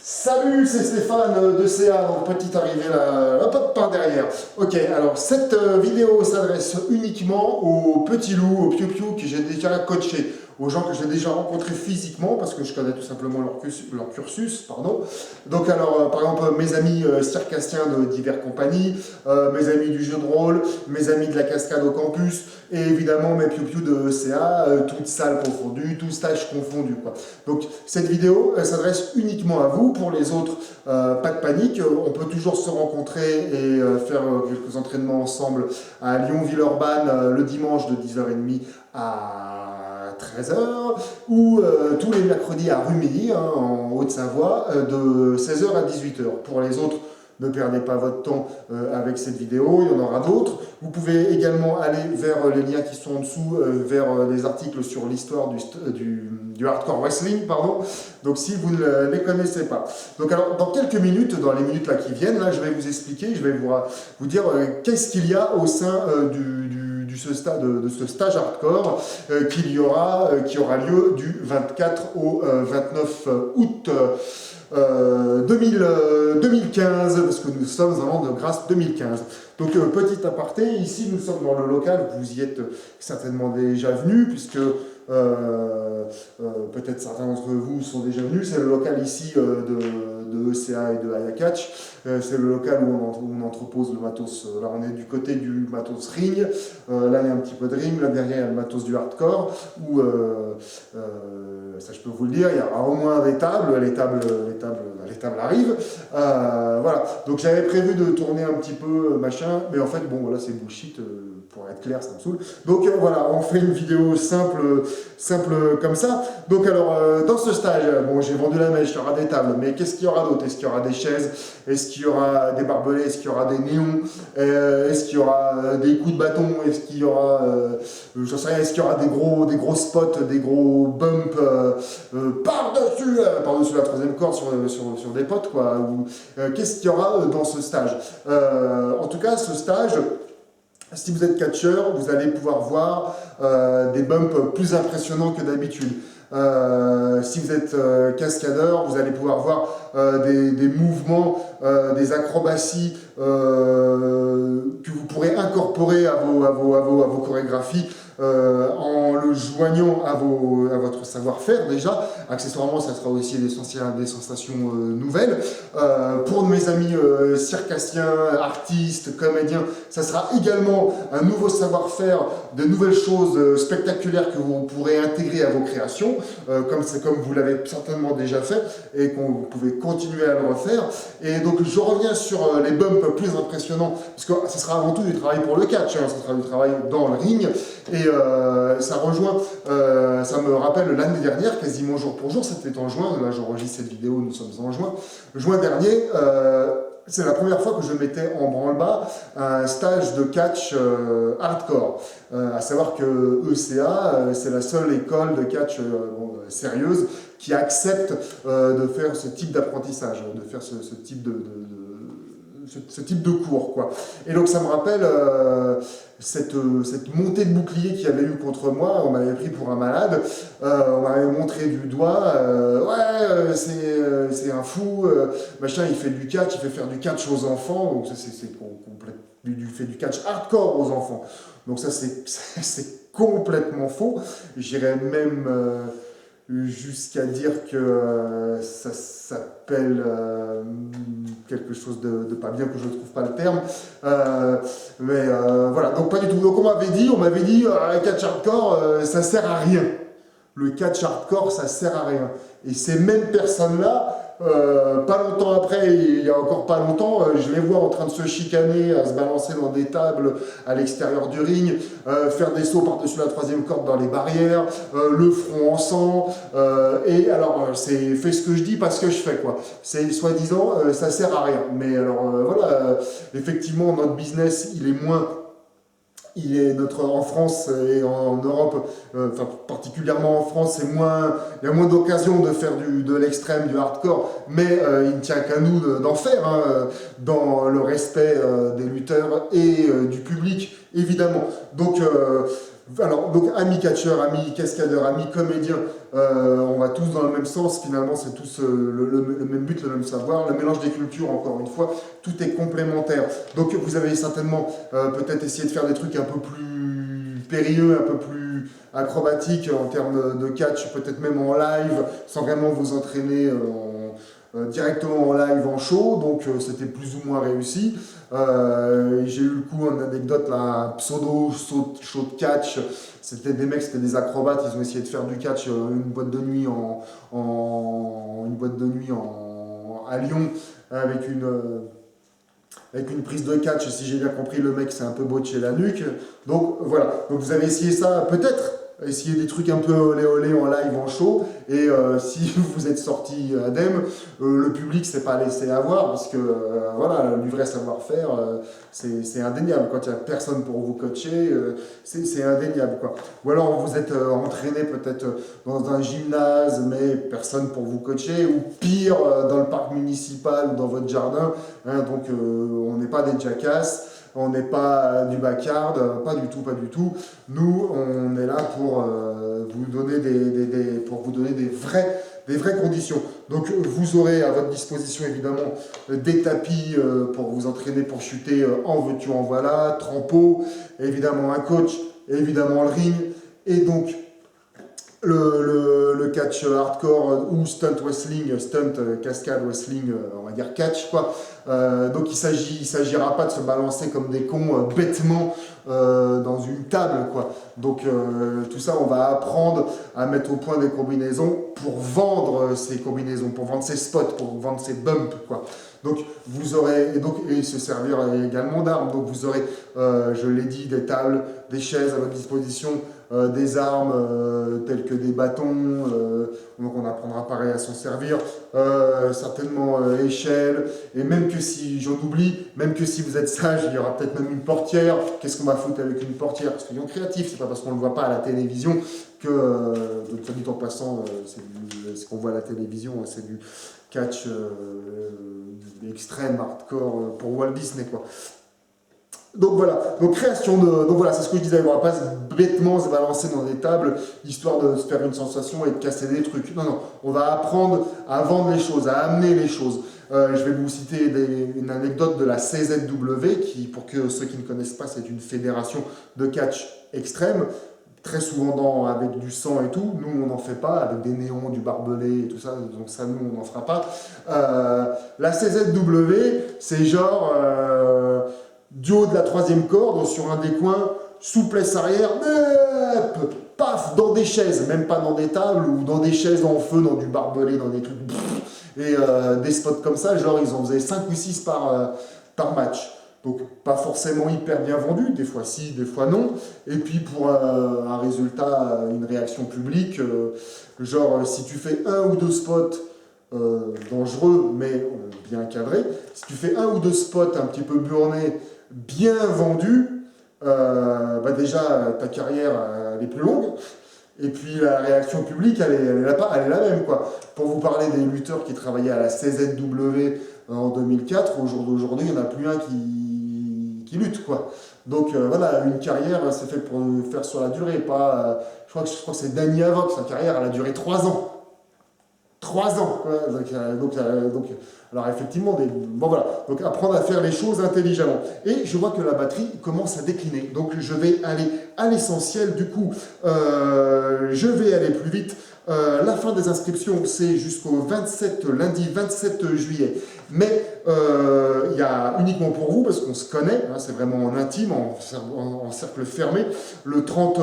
Salut, c'est Stéphane de CA, donc petite arrivée là, hop, par derrière. Ok, alors cette vidéo s'adresse uniquement aux petits loups, aux piou-piou que j'ai déjà coachés, aux gens que j'ai déjà rencontrés physiquement, parce que je connais tout simplement leur cursus, pardon. Donc alors, par exemple, mes amis circassiens de diverses compagnies, mes amis du jeu de rôle, mes amis de la cascade au campus, et évidemment mes piou-piou de CA, toutes salles confondues, tout stage confondu, quoi. Donc cette vidéo s'adresse uniquement à vous. Pour les autres, pas de panique, on peut toujours se rencontrer et faire quelques entraînements ensemble à Lyon-Villeurbanne le dimanche de 10h30 à 13h ou tous les mercredis à Rumilly, hein, en Haute-Savoie, de 16h à 18h. Pour les autres, ne perdez pas votre temps avec cette vidéo, il y en aura d'autres. Vous pouvez également aller vers les liens qui sont en dessous, vers les articles sur l'histoire du hardcore wrestling, pardon. Donc si vous ne les connaissez pas. Donc alors, dans quelques minutes, dans les minutes là qui viennent, là, je vais vous expliquer, je vais vous dire qu'est-ce qu'il y a au sein de ce stage hardcore qui aura lieu du 24 au 29 août 2015, parce que nous sommes en l'an de grâce 2015. Donc petit aparté, ici nous sommes dans le local, vous y êtes certainement déjà venus, puisque peut-être certains d'entre vous sont déjà venus, c'est le local ici de ECA et de Ayakatch, c'est le local où on entrepose le matos. Là on est du côté du matos ring, là il y a un petit peu de ring, là derrière il y a le matos du hardcore, où ça je peux vous le dire, il y aura au moins des tables, les tables arrivent. Voilà, donc j'avais prévu de tourner un petit peu machin, mais en fait bon voilà c'est bullshit, pour être clair ça me saoule. Donc voilà, on fait une vidéo simple comme ça. Donc alors dans ce stage, bon j'ai vendu la mèche, il y aura des tables, mais qu'est-ce qu'il y aura d'autre? Est-ce qu'il y aura des chaises? Est-ce qu'il y aura des barbelés? Est-ce qu'il y aura des néons? Est-ce qu'il y aura des coups de bâton? Est-ce qu'il y aura, je sais rien, est-ce qu'il y aura des gros spots, des gros bumps par-dessus la troisième corde sur des potes, quoi, qu'est-ce qu'il y aura dans ce stage? En tout cas, ce stage, si vous êtes catcheur, vous allez pouvoir voir des bumps plus impressionnants que d'habitude. Si vous êtes cascadeur, vous allez pouvoir voir des mouvements, des acrobaties que vous pourrez incorporer à vos chorégraphies en le joignant à votre savoir-faire déjà. Accessoirement, ça sera aussi des sensations nouvelles. Pour mes amis circassiens, artistes, comédiens, ça sera également un nouveau savoir-faire, de nouvelles choses spectaculaires que vous pourrez intégrer à vos créations, comme vous l'avez certainement déjà fait et qu'on vous pouvez continuer à le refaire. Et donc je reviens sur les bumps plus impressionnants, parce que ça sera avant tout du travail pour le catch, hein, ça sera du travail dans le ring. Et ça me rappelle l'année dernière, quasiment jour pour jour, c'était en juin, là j'enregistre cette vidéo, nous sommes en juin. Juin dernier, c'est la première fois que je mettais en branle-bas un stage de catch hardcore. À savoir que ECA, c'est la seule école de catch sérieuse qui accepte de faire ce type d'apprentissage, de faire ce type de cours, quoi. Et donc ça me rappelle cette montée de bouclier qu'il y avait eu contre moi. On m'avait pris pour un malade, on m'avait montré du doigt, ouais c'est un fou, machin, il fait du catch, il fait faire du catch aux enfants, donc ça il fait du catch hardcore aux enfants, donc ça c'est complètement faux. J'irais même jusqu'à dire que ça s'appelle quelque chose de pas bien, que je ne trouve pas le terme, mais voilà, donc pas du tout. Donc on m'avait dit le catch hardcore ça sert à rien, le catch hardcore ça sert à rien. Et ces mêmes personnes là, pas longtemps après, il y a encore pas longtemps, je les vois en train de se chicaner, à se balancer dans des tables à l'extérieur du ring, faire des sauts par-dessus la troisième corde dans les barrières, le front en sang, et alors c'est fais ce que je dis, pas ce que je fais, quoi. C'est soi-disant, ça sert à rien. Mais alors voilà, effectivement notre business en France et en Europe, enfin particulièrement en France, il y a moins d'occasions de faire de l'extrême, du hardcore, mais il ne tient qu'à nous d'en faire, hein, dans le respect des lutteurs et du public, évidemment. Donc Alors, donc, amis catcheurs, amis cascadeurs, amis comédiens, on va tous dans le même sens. Finalement, c'est tous le même but, le même savoir. Le mélange des cultures, encore une fois, tout est complémentaire. Donc, vous avez certainement peut-être essayé de faire des trucs un peu plus périlleux, un peu plus acrobatiques en termes de catch, peut-être même en live, sans vraiment vous entraîner directement en live en show, donc c'était plus ou moins réussi. J'ai eu le coup, une anecdote là, un pseudo show de catch. C'était des mecs, c'était des acrobates, ils ont essayé de faire du catch, une boîte de nuit à Lyon avec une prise de catch. Si j'ai bien compris, le mec s'est un peu botché la nuque. Donc voilà, donc vous avez essayé ça, peut-être essayer des trucs un peu olé olé en live, en show, et si vous êtes sorti indemne, le public s'est pas laissé avoir, parce que voilà, du vrai savoir-faire, c'est indéniable. Quand il n'y a personne pour vous coacher, c'est indéniable, quoi. Ou alors vous êtes entraîné peut-être dans un gymnase, mais personne pour vous coacher, ou pire, dans le parc municipal ou dans votre jardin, hein, donc on n'est pas des jackasses. On n'est pas du backyard, pas du tout, pas du tout. Nous, on est là pour vous donner des vraies conditions. Donc, vous aurez à votre disposition évidemment des tapis pour vous entraîner, pour chuter en veux-tu, en voilà, trampo, évidemment un coach, évidemment le ring, et donc le catch hardcore ou stunt wrestling, cascade wrestling, on va dire catch, quoi. Donc il s'agira pas de se balancer comme des cons bêtement dans une table, quoi. Donc tout ça, on va apprendre à mettre au point des combinaisons pour vendre ces combinaisons, pour vendre ces spots, pour vendre ces bumps, quoi. Donc vous aurez, et se servir également d'armes. Donc vous aurez, je l'ai dit, des tables, des chaises à votre disposition, des armes telles que des bâtons, donc on apprendra pareil à s'en servir, certainement échelle, et même que si, j'en oublie, même que si vous êtes sage, il y aura peut-être même une portière. Qu'est-ce qu'on va foutre avec une portière? Soyons créatifs, c'est pas parce qu'on ne le voit pas à la télévision que, de toute dit en passant, ce qu'on voit à la télévision, c'est du catch extrême, hardcore, pour Walt Disney, quoi. Donc voilà, donc création de. Donc voilà, c'est ce que je disais, on ne va pas bêtement se balancer dans des tables histoire de se faire une sensation et de casser des trucs. Non, non, on va apprendre à vendre les choses, à amener les choses. Je vais vous citer une anecdote de la CZW, qui, pour que ceux qui ne connaissent pas, c'est une fédération de catch extrême, très souvent avec du sang et tout. Nous, on n'en fait pas, avec des néons, du barbelé et tout ça, donc ça, nous, on n'en fera pas. La CZW, c'est genre. Du haut de la troisième corde, sur un des coins, souplesse arrière, paf, dans des chaises, même pas dans des tables, ou dans des chaises en feu, dans du barbelé, dans des trucs, et des spots comme ça, genre ils en faisaient 5 ou 6 par match. Donc pas forcément hyper bien vendu, des fois si, des fois non. Et puis pour un résultat, une réaction publique, genre si tu fais un ou deux spots dangereux, mais bien cadrés, si tu fais un ou deux spots un petit peu burnés, bien vendu, bah déjà ta carrière elle est plus longue, et puis la réaction publique elle est la même, quoi. Pour vous parler des lutteurs qui travaillaient à la CZW en 2004, au jour d'aujourd'hui il n'y en a plus un qui lutte, quoi. Donc voilà, une carrière c'est fait pour faire sur la durée, pas, je crois que c'est Danny Havoc, sa carrière elle a duré 3 ans. 3 ans, quoi. Donc, alors effectivement, bon voilà, donc apprendre à faire les choses intelligemment. Et je vois que la batterie commence à décliner, donc je vais aller à l'essentiel. Du coup, je vais aller plus vite. La fin des inscriptions, c'est jusqu'au lundi 27 juillet. Mais il y a uniquement pour vous, parce qu'on se connaît, hein, c'est vraiment en intime, en cercle fermé, le 30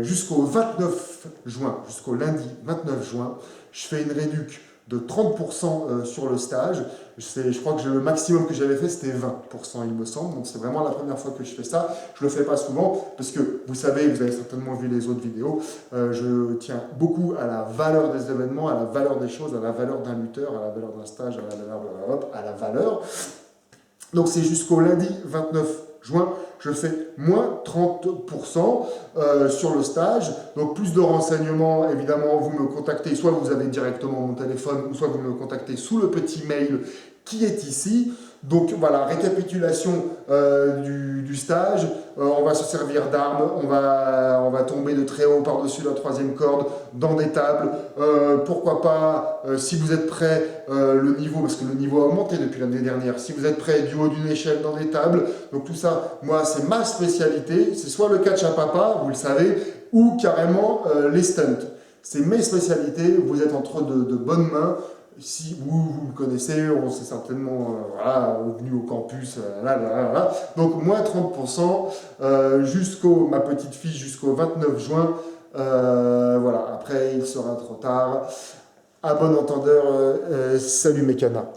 jusqu'au 29 juin, jusqu'au lundi 29 juin, je fais une réduction de 30% sur le stage. Je crois que le maximum que j'avais fait, c'était 20%, il me semble. Donc c'est vraiment la première fois que je fais ça. Je ne le fais pas souvent, parce que vous savez, vous avez certainement vu les autres vidéos, je tiens beaucoup à la valeur des événements, à la valeur des choses, à la valeur d'un lutteur, à la valeur d'un stage, à la valeur. Donc c'est jusqu'au lundi 29 juin. Je fais moins 30% sur le stage. Donc plus de renseignements, évidemment, vous me contactez, soit vous avez directement mon téléphone, ou soit vous me contactez sous le petit mail qui est ici. Donc voilà, récapitulation du stage, on va se servir d'armes, on va tomber de très haut par-dessus la troisième corde dans des tables, pourquoi pas, si vous êtes prêts, le niveau, parce que le niveau a augmenté depuis l'année dernière, si vous êtes prêts du haut d'une échelle dans des tables, donc tout ça, moi c'est ma spécialité, c'est soit le catch à papa, vous le savez, ou carrément les stunts. C'est mes spécialités, vous êtes entre de bonnes mains. Si vous me connaissez, on s'est certainement voilà, venu au campus, là. Donc moins 30%, ma petite fille jusqu'au 29 juin. Voilà, après il sera trop tard. À bon entendeur, salut mes canards.